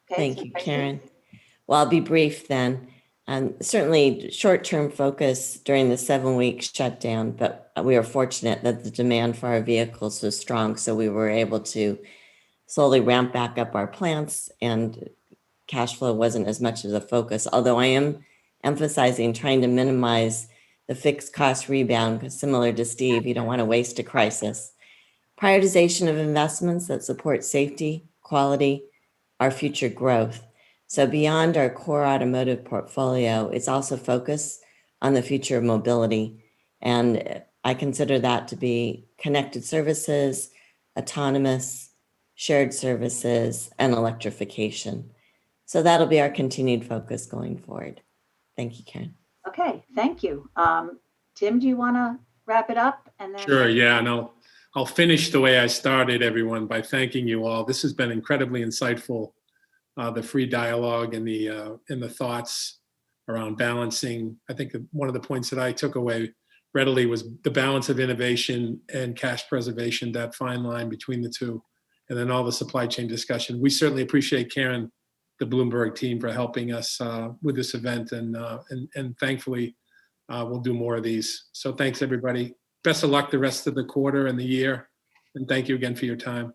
Okay. Thank so you, Tracy? Karen. Well, I'll be brief then. Certainly short-term focus during the 7-week shutdown, but we are fortunate that the demand for our vehicles was strong, so we were able to slowly ramp back up our plants, and cash flow wasn't as much of a focus, although I am emphasizing trying to minimize the fixed cost rebound, because similar to Steve, you don't want to waste a crisis. Prioritization of investments that support safety, quality, our future growth. So beyond our core automotive portfolio, it's also focused on the future of mobility. And I consider that to be connected services, autonomous, shared services, and electrification. So that'll be our continued focus going forward. Thank you, Karen. Okay, thank you. Tim, do you want to wrap it up? And then Sure, yeah, and I'll finish the way I started, everyone, by thanking you all. This has been incredibly insightful. The free dialogue and the thoughts around balancing. I think one of the points that I took away readily was the balance of innovation and cash preservation, that fine line between the two, and then all the supply chain discussion. We certainly appreciate Karen, the Bloomberg team, for helping us with this event, and thankfully we'll do more of these. So thanks, everybody. Best of luck the rest of the quarter and the year, and thank you again for your time.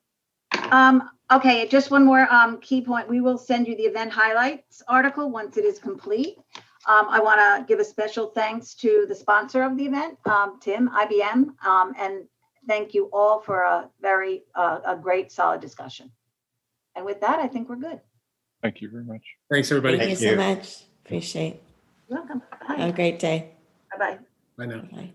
Okay, just one more key point. We will send you the event highlights article once it is complete. I want to give a special thanks to the sponsor of the event, Tim, IBM, and thank you all for a very a great, solid discussion. And with that, I think we're good. Thank you very much. Thanks, everybody. Thank you so much. Appreciate it. You're welcome. Have a Bye. great day. Bye-bye. Bye now. Bye.